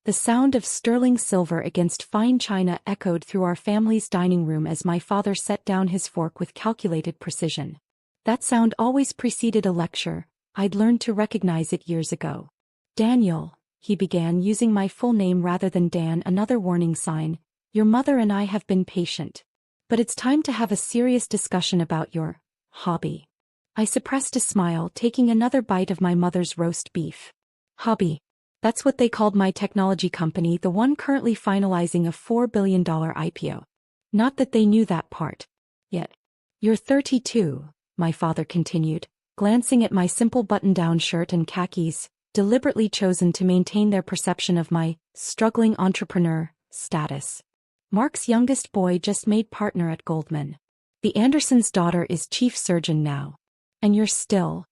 The sound of sterling silver against fine china echoed through our family's dining room as my father set down his fork with calculated precision. That sound always preceded a lecture. I'd learned to recognize it years ago. "Daniel," he began, using my full name rather than Dan, another warning sign, "your mother and I have been patient. But it's time to have a serious discussion about your hobby." I suppressed a smile, taking another bite of my mother's roast beef. Hobby. That's what they called my technology company, the one currently finalizing a $4 billion IPO. Not that they knew that part yet. "You're 32, my father continued, glancing at my simple button-down shirt and khakis, deliberately chosen to maintain their perception of my struggling entrepreneur status. "Mark's youngest boy just made partner at Goldman. The Andersons' daughter is chief surgeon now. And you're still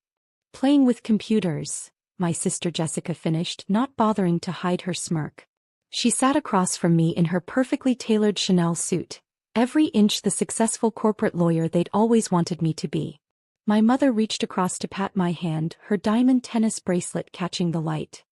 playing with computers," my sister Jessica finished, not bothering to hide her smirk. She sat across from me in her perfectly tailored Chanel suit, every inch the successful corporate lawyer they'd always wanted me to be. My mother reached across to pat my hand, her diamond tennis bracelet catching the light.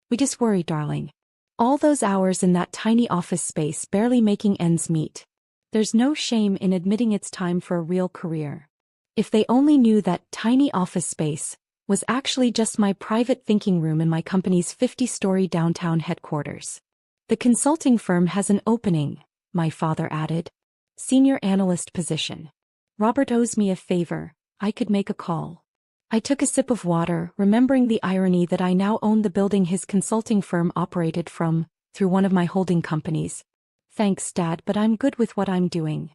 "We just worry, darling. All those hours in that tiny office space barely making ends meet. There's no shame in admitting it's time for a real career." If they only knew that tiny office space was actually just my private thinking room in my company's 50-story downtown headquarters. "The consulting firm has an opening," my father added. "Senior analyst position. Robert owes me a favor. I could make a call." I took a sip of water, remembering the irony that I now owned the building his consulting firm operated from, through one of my holding companies. "Thanks, Dad, but I'm good with what I'm doing."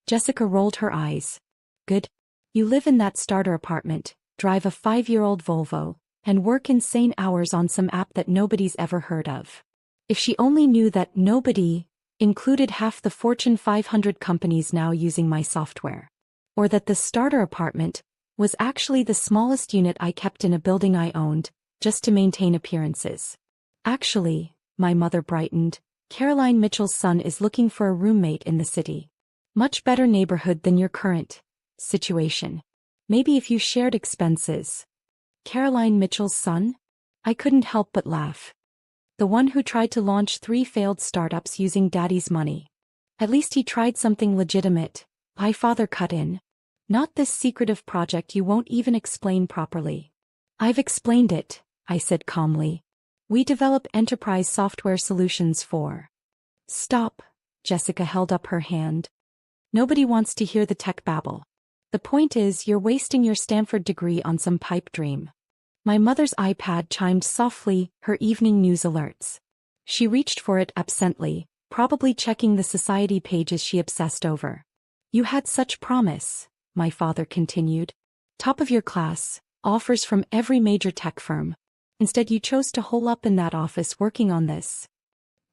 Jessica rolled her eyes. "Good? You live in that starter apartment, drive a 5-year-old Volvo, and work insane hours on some app that nobody's ever heard of." If she only knew that nobody included half the Fortune 500 companies now using my software. Or that the starter apartment was actually the smallest unit I kept in a building I owned, just to maintain appearances. "Actually," my mother brightened, "Caroline Mitchell's son is looking for a roommate in the city. Much better neighborhood than your current situation. Maybe if you shared expenses." "Caroline Mitchell's son?" I couldn't help but laugh. "The one who tried to launch 3 failed startups using Daddy's money. At least he tried something legitimate," my father cut in. "Not this secretive project you won't even explain properly." "I've explained it," I said calmly. "We develop enterprise software solutions for—" "Stop," Jessica held up her hand. "Nobody wants to hear the tech babble. The point is, you're wasting your Stanford degree on some pipe dream." My mother's iPad chimed softly, her evening news alerts. She reached for it absently, probably checking the society pages she obsessed over. "You had such promise," my father continued. "Top of your class, offers from every major tech firm. Instead you chose to hole up in that office working on this."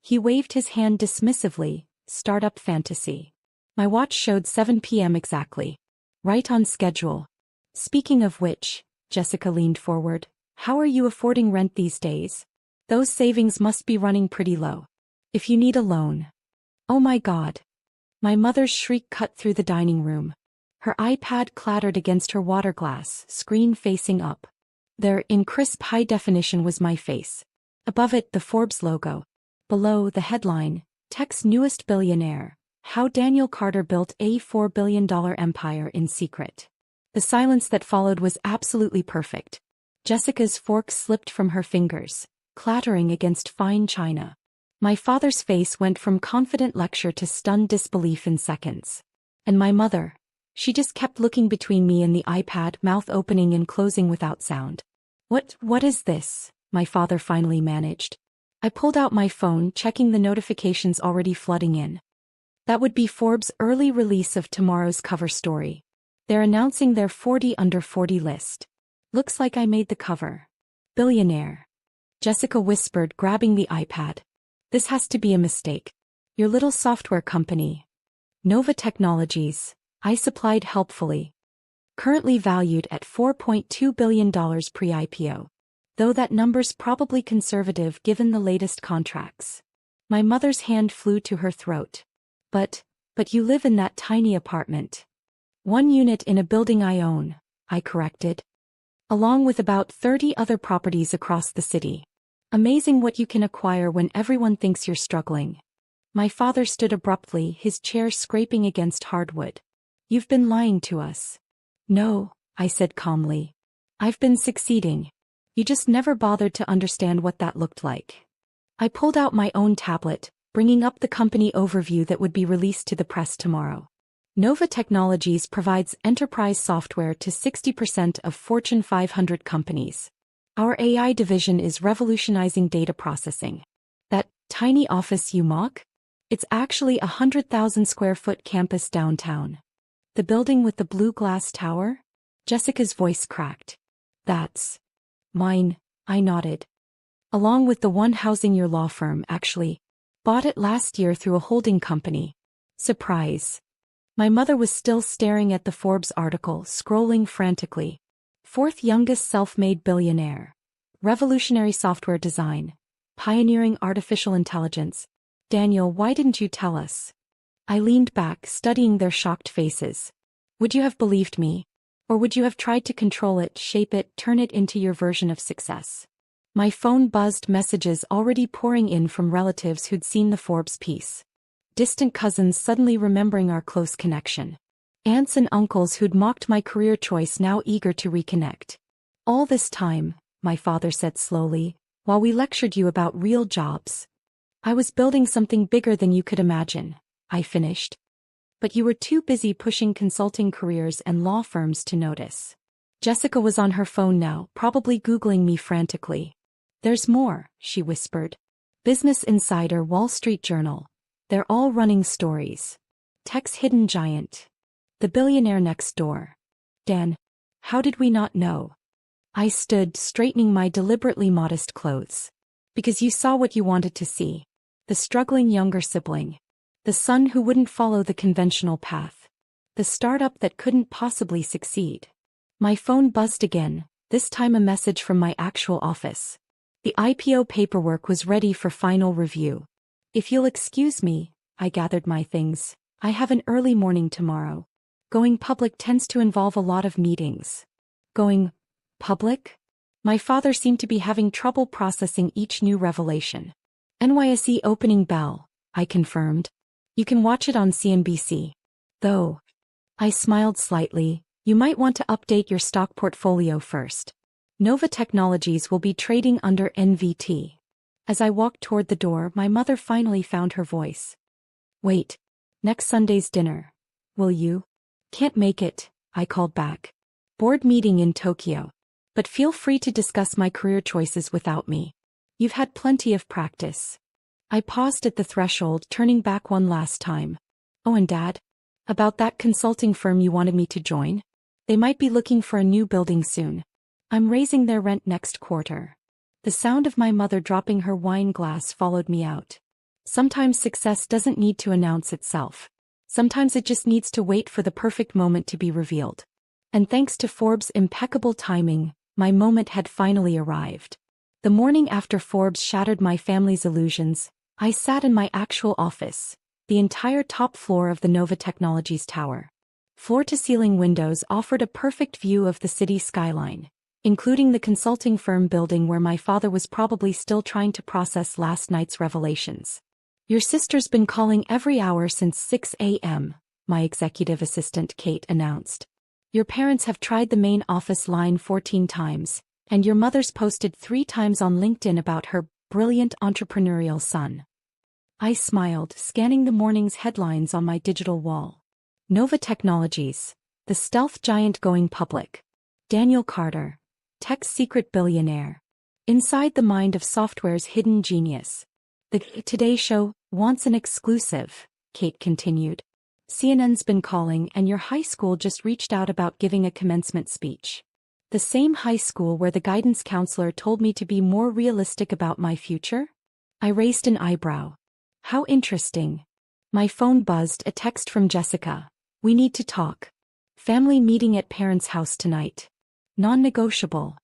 He waved his hand dismissively, "Startup fantasy." My watch showed 7 p.m. exactly. Right on schedule. "Speaking of which," Jessica leaned forward, "how are you affording rent these days? Those savings must be running pretty low. If you need a loan." "Oh my God." My mother's shriek cut through the dining room. Her iPad clattered against her water glass, screen facing up. There, in crisp high definition, was my face. Above it, the Forbes logo. Below, the headline, "Tech's newest billionaire. How Daniel Carter built a $4 billion empire in secret." The silence that followed was absolutely perfect. Jessica's fork slipped from her fingers, clattering against fine china. My father's face went from confident lecture to stunned disbelief in seconds. And my mother, she just kept looking between me and the iPad, mouth opening and closing without sound. What is this?" my father finally managed. I pulled out my phone, checking the notifications already flooding in. That would be Forbes' early release of tomorrow's cover story. They're announcing their 40 under 40 list. Looks like I made the cover. "Billionaire," Jessica whispered, grabbing the iPad. "This has to be a mistake. Your little software company, Nova Technologies," I supplied helpfully. "Currently valued at $4.2 billion pre-IPO. Though that number's probably conservative given the latest contracts." My mother's hand flew to her throat. But you live in that tiny apartment." "1 unit in a building I own," I corrected. "Along with about 30 other properties across the city." Amazing what you can acquire when everyone thinks you're struggling. My father stood abruptly, his chair scraping against hardwood. You've been lying to us. No, I said calmly. I've been succeeding. You just never bothered to understand what that looked like. I pulled out my own tablet, bringing up the company overview that would be released to the press tomorrow. Nova Technologies provides enterprise software to 60% of Fortune 500 companies. Our AI division is revolutionizing data processing. That tiny office you mock? It's actually a 100,000 square foot campus downtown. The building with the blue glass tower? Jessica's voice cracked. That's mine, I nodded. Along with the one housing your law firm, actually. Bought it last year through a holding company. Surprise. My mother was still staring at the Forbes article, scrolling frantically. Fourth youngest self-made billionaire. Revolutionary software design. Pioneering artificial intelligence. Daniel, why didn't you tell us? I leaned back, studying their shocked faces. Would you have believed me? Or would you have tried to control it, shape it, turn it into your version of success? My phone buzzed, messages already pouring in from relatives who'd seen the Forbes piece. Distant cousins suddenly remembering our close connection. Aunts and uncles who'd mocked my career choice now eager to reconnect. All this time, my father said slowly, while we lectured you about real jobs. I was building something bigger than you could imagine, I finished. But you were too busy pushing consulting careers and law firms to notice. Jessica was on her phone now, probably Googling me frantically. There's more, she whispered. Business Insider, Wall Street Journal. They're all running stories. Tech's hidden giant. The billionaire next door. Dan, how did we not know? I stood, straightening my deliberately modest clothes. Because you saw what you wanted to see. The struggling younger sibling. The son who wouldn't follow the conventional path. The startup that couldn't possibly succeed. My phone buzzed again, this time a message from my actual office. The IPO paperwork was ready for final review. If you'll excuse me, I gathered my things. I have an early morning tomorrow. Going public tends to involve a lot of meetings. Going public? My father seemed to be having trouble processing each new revelation. NYSE opening bell, I confirmed. You can watch it on CNBC. Though. I smiled slightly, you might want to update your stock portfolio first. Nova Technologies will be trading under NVT. As I walked toward the door, my mother finally found her voice. Wait. Next Sunday's dinner. Will you? Can't make it, I called back. Board meeting in Tokyo. But feel free to discuss my career choices without me. You've had plenty of practice. I paused at the threshold, turning back one last time. Oh, and Dad? About that consulting firm you wanted me to join? They might be looking for a new building soon. I'm raising their rent next quarter. The sound of my mother dropping her wine glass followed me out. Sometimes success doesn't need to announce itself. Sometimes it just needs to wait for the perfect moment to be revealed. And thanks to Forbes' impeccable timing, my moment had finally arrived. The morning after Forbes shattered my family's illusions, I sat in my actual office, the entire top floor of the Nova Technologies tower. Floor-to-ceiling windows offered a perfect view of the city skyline, including the consulting firm building where my father was probably still trying to process last night's revelations. Your sister's been calling every hour since 6 a.m., my executive assistant Kate announced. Your parents have tried the main office line 14 times, and your mother's posted 3 times on LinkedIn about her brilliant entrepreneurial son. I smiled, scanning the morning's headlines on my digital wall. Nova Technologies, the stealth giant going public. Daniel Carter, tech's secret billionaire. Inside the mind of software's hidden genius. The Today Show wants an exclusive, Kate continued. CNN's been calling and your high school just reached out about giving a commencement speech. The same high school where the guidance counselor told me to be more realistic about my future? I raised an eyebrow. How interesting. My phone buzzed, a text from Jessica. We need to talk. Family meeting at parents' house tonight. Non-negotiable.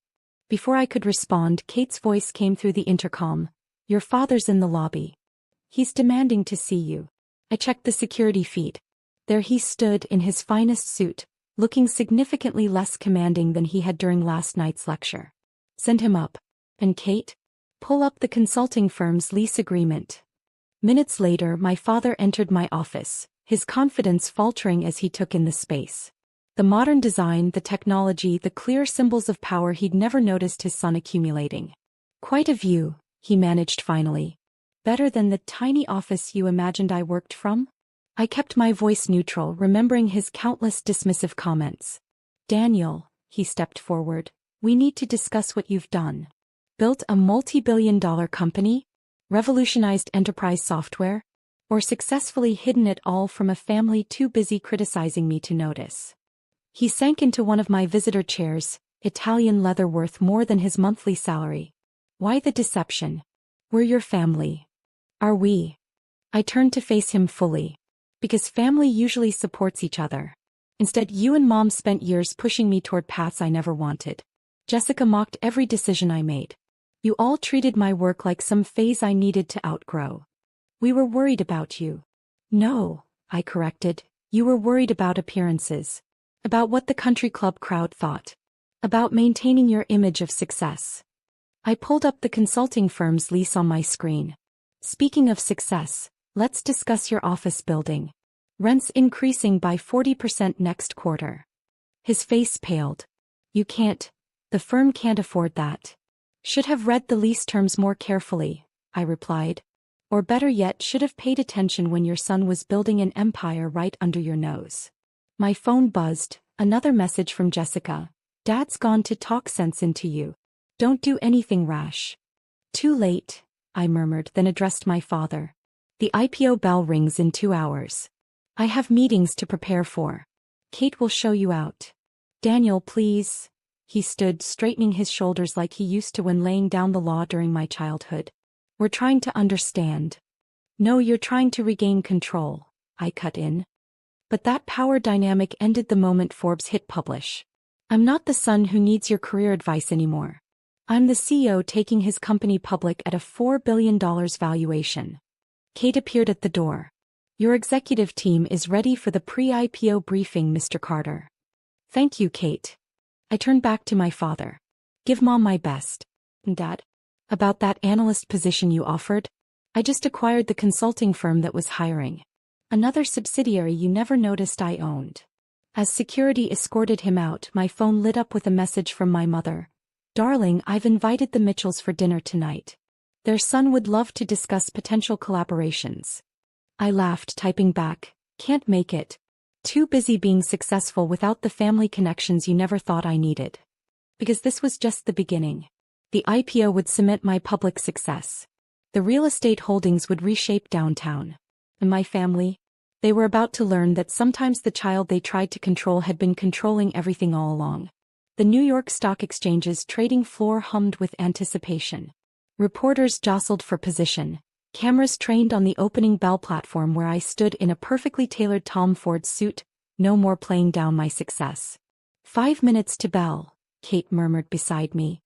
Before I could respond, Kate's voice came through the intercom. Your father's in the lobby. He's demanding to see you. I checked the security feed. There he stood in his finest suit, looking significantly less commanding than he had during last night's lecture. Send him up. And Kate? Pull up the consulting firm's lease agreement. Minutes later, my father entered my office, his confidence faltering as he took in the space. The modern design, the technology, the clear symbols of power he'd never noticed his son accumulating. Quite a view, he managed finally. Better than the tiny office you imagined I worked from? I kept my voice neutral, remembering his countless dismissive comments. Daniel, he stepped forward, we need to discuss what you've done. Built a multi-billion-dollar company? Revolutionized enterprise software? Or successfully hidden it all from a family too busy criticizing me to notice? He sank into one of my visitor chairs, Italian leather worth more than his monthly salary. Why the deception? We're your family. Are we? I turned to face him fully. Because family usually supports each other. Instead, you and Mom spent years pushing me toward paths I never wanted. Jessica mocked every decision I made. You all treated my work like some phase I needed to outgrow. We were worried about you. No, I corrected. You were worried about appearances. About what the country club crowd thought. About maintaining your image of success. I pulled up the consulting firm's lease on my screen. Speaking of success, let's discuss your office building. Rents increasing by 40% next quarter. His face paled. You can't. The firm can't afford that. Should have read the lease terms more carefully, I replied. Or better yet, should have paid attention when your son was building an empire right under your nose. My phone buzzed, another message from Jessica. Dad's gone to talk sense into you. Don't do anything rash. Too late, I murmured, then addressed my father. The IPO bell rings in 2 hours. I have meetings to prepare for. Kate will show you out. Daniel, please. He stood, straightening his shoulders like he used to when laying down the law during my childhood. We're trying to understand. No, you're trying to regain control, I cut in. But that power dynamic ended the moment Forbes hit publish. I'm not the son who needs your career advice anymore. I'm the CEO taking his company public at a $4 billion valuation. Kate appeared at the door. Your executive team is ready for the pre-IPO briefing, Mr. Carter. Thank you, Kate. I turned back to my father. Give Mom my best. Dad? About that analyst position you offered? I just acquired the consulting firm that was hiring. Another subsidiary you never noticed I owned. As security escorted him out, my phone lit up with a message from my mother. Darling, I've invited the Mitchells for dinner tonight. Their son would love to discuss potential collaborations. I laughed, typing back, can't make it. Too busy being successful without the family connections you never thought I needed. Because this was just the beginning. The IPO would cement my public success. The real estate holdings would reshape downtown. And my family? They were about to learn that sometimes the child they tried to control had been controlling everything all along. The New York Stock Exchange's trading floor hummed with anticipation. Reporters jostled for position. Cameras trained on the opening bell platform where I stood in a perfectly tailored Tom Ford suit, no more playing down my success. 5 minutes to bell, Kate murmured beside me.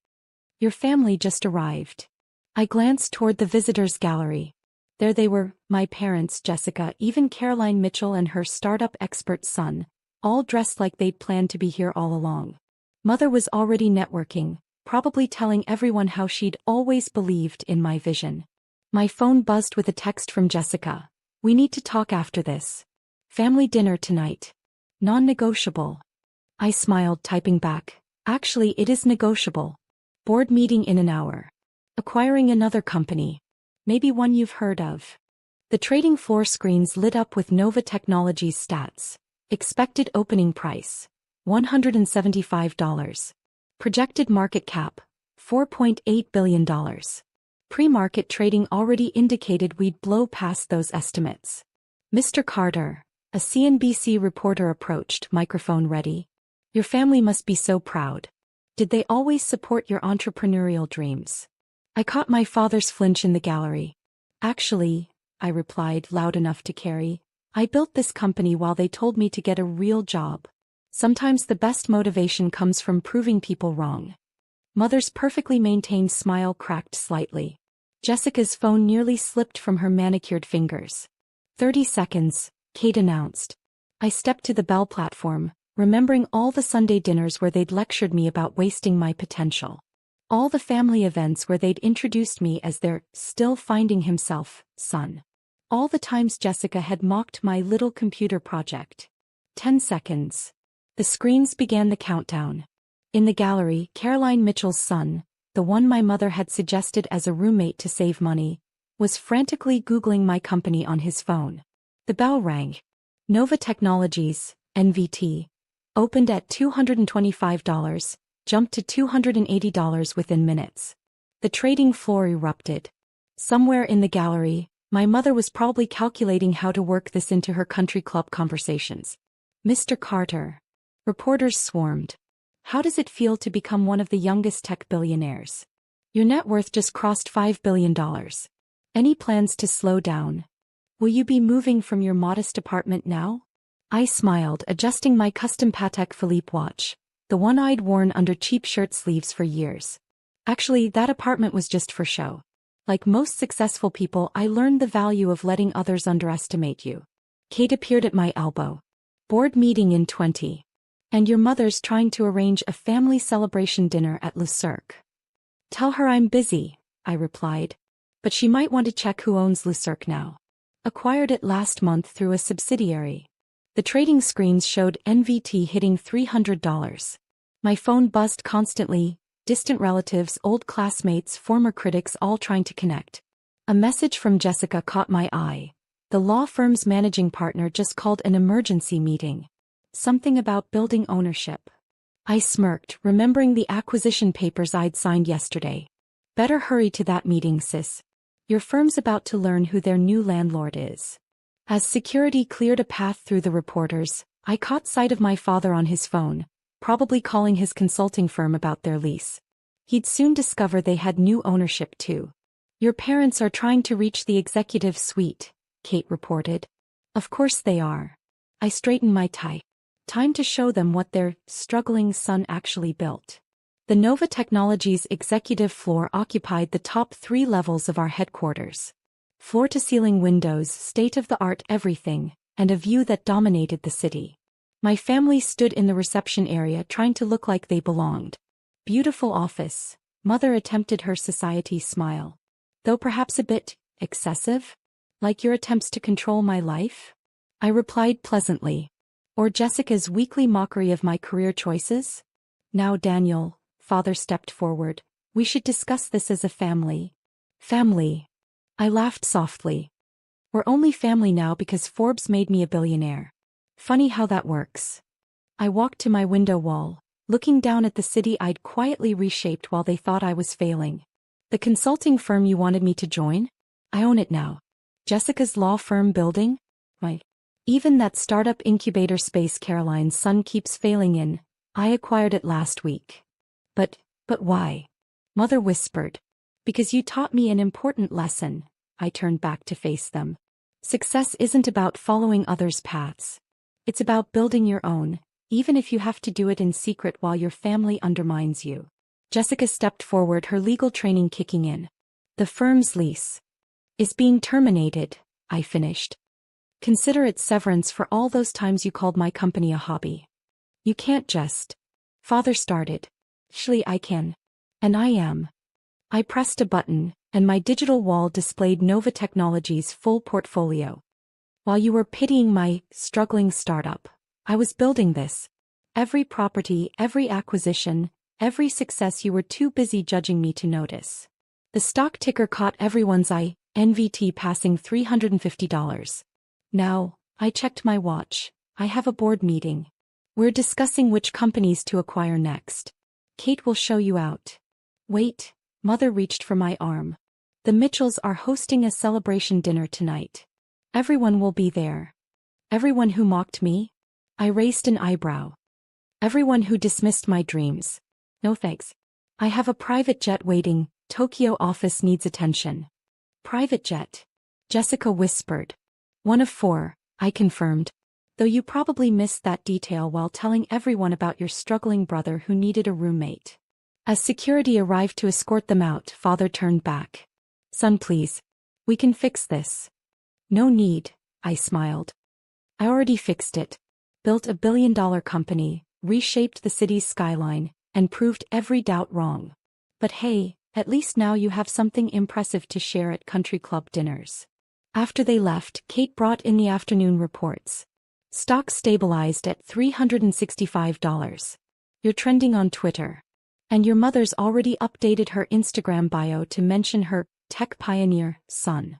Your family just arrived. I glanced toward the visitors' gallery. There they were, my parents, Jessica, even Caroline Mitchell and her startup expert son, all dressed like they'd planned to be here all along. Mother was already networking, probably telling everyone how she'd always believed in my vision. My phone buzzed with a text from Jessica. We need to talk after this. Family dinner tonight. Non-negotiable. I smiled, typing back. Actually, it is negotiable. Board meeting in an hour. Acquiring another company. Maybe one you've heard of. The trading floor screens lit up with Nova Technologies stats. Expected opening price. $175. Projected market cap. $4.8 billion. Pre-market trading already indicated we'd blow past those estimates. Mr. Carter, a CNBC reporter approached, microphone ready. Your family must be so proud. Did they always support your entrepreneurial dreams? I caught my father's flinch in the gallery. Actually, I replied, loud enough to carry, I built this company while they told me to get a real job. Sometimes the best motivation comes from proving people wrong. Mother's perfectly maintained smile cracked slightly. Jessica's phone nearly slipped from her manicured fingers. 30 seconds, Kate announced. I stepped to the bell platform, remembering all the Sunday dinners where they'd lectured me about wasting my potential. All the family events where they'd introduced me as their still finding himself son. All the times Jessica had mocked my little computer project. 10 seconds. The screens began the countdown. In the gallery, Caroline Mitchell's son, the one my mother had suggested as a roommate to save money, was frantically Googling my company on his phone. The bell rang. Nova Technologies, NVT, opened at $225, jumped to $280 within minutes. The trading floor erupted. Somewhere in the gallery, my mother was probably calculating how to work this into her country club conversations. Mr. Carter. Reporters swarmed. How does it feel to become one of the youngest tech billionaires? Your net worth just crossed $5 billion. Any plans to slow down? Will you be moving from your modest apartment now? I smiled, adjusting my custom Patek Philippe watch, the one I'd worn under cheap shirt sleeves for years. Actually, that apartment was just for show. Like most successful people, I learned the value of letting others underestimate you. Kate appeared at my elbow. Board meeting in 20. And your mother's trying to arrange a family celebration dinner at Le Cirque. Tell her I'm busy, I replied. But she might want to check who owns Le Cirque now. Acquired it last month through a subsidiary. The trading screens showed NVT hitting $300. My phone buzzed constantly, distant relatives, old classmates, former critics all trying to connect. A message from Jessica caught my eye. The law firm's managing partner just called an emergency meeting. Something about building ownership. I smirked, remembering the acquisition papers I'd signed yesterday. Better hurry to that meeting, sis. Your firm's about to learn who their new landlord is. As security cleared a path through the reporters, I caught sight of my father on his phone, probably calling his consulting firm about their lease. He'd soon discover they had new ownership too. Your parents are trying to reach the executive suite, Kate reported. Of course they are. I straightened my tie. Time to show them what their struggling son actually built. The Nova Technologies executive floor occupied the top 3 levels of our headquarters. Floor-to-ceiling windows, state-of-the-art everything, and a view that dominated the city. My family stood in the reception area trying to look like they belonged. Beautiful office. Mother attempted her society smile. Though perhaps a bit excessive? Like your attempts to control my life? I replied pleasantly. Or Jessica's weekly mockery of my career choices? Now Daniel, father stepped forward, we should discuss this as a family. Family. I laughed softly. We're only family now because Forbes made me a billionaire. Funny how that works. I walked to my window wall, looking down at the city I'd quietly reshaped while they thought I was failing. The consulting firm you wanted me to join? I own it now. Jessica's law firm building? Even that startup incubator space Caroline's son keeps failing in, I acquired it last week. But why? Mother whispered. Because you taught me an important lesson. I turned back to face them. Success isn't about following others' paths. It's about building your own, even if you have to do it in secret while your family undermines you. Jessica stepped forward, her legal training kicking in. The firm's lease is being terminated, I finished. Consider it severance for all those times you called my company a hobby. You can't just. Father started. Actually, I can. And I am. I pressed a button, and my digital wall displayed Nova Technologies' full portfolio. While you were pitying my struggling startup, I was building this. Every property, every acquisition, every success you were too busy judging me to notice. The stock ticker caught everyone's eye, NVT passing $350. Now, I checked my watch. I have a board meeting. We're discussing which companies to acquire next. Kate will show you out. Wait, Mother reached for my arm. The Mitchells are hosting a celebration dinner tonight. Everyone will be there. Everyone who mocked me? I raised an eyebrow. Everyone who dismissed my dreams. No thanks. I have a private jet waiting. Tokyo office needs attention. Private jet? Jessica whispered. 1 of 4, I confirmed. Though you probably missed that detail while telling everyone about your struggling brother who needed a roommate. As security arrived to escort them out, Father turned back. Son, please. We can fix this. No need, I smiled. I already fixed it. Built a billion-dollar company, reshaped the city's skyline, and proved every doubt wrong. But hey, at least now you have something impressive to share at country club dinners. After they left, Kate brought in the afternoon reports. Stocks stabilized at $365. You're trending on Twitter. And your mother's already updated her Instagram bio to mention her tech pioneer son.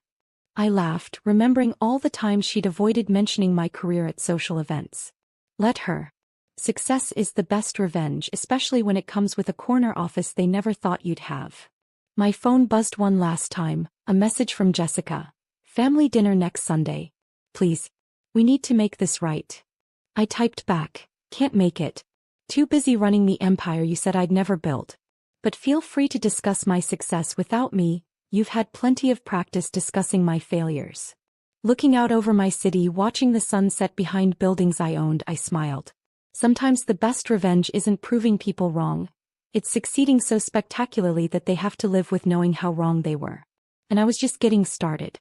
I laughed, remembering all the times she'd avoided mentioning my career at social events. Let her. Success is the best revenge, especially when it comes with a corner office they never thought you'd have. My phone buzzed one last time, a message from Jessica. Family dinner next Sunday. Please. We need to make this right. I typed back, can't make it. Too busy running the empire you said I'd never built. But feel free to discuss my success without me, you've had plenty of practice discussing my failures. Looking out over my city, watching the sun set behind buildings I owned, I smiled. Sometimes the best revenge isn't proving people wrong. It's succeeding so spectacularly that they have to live with knowing how wrong they were. And I was just getting started.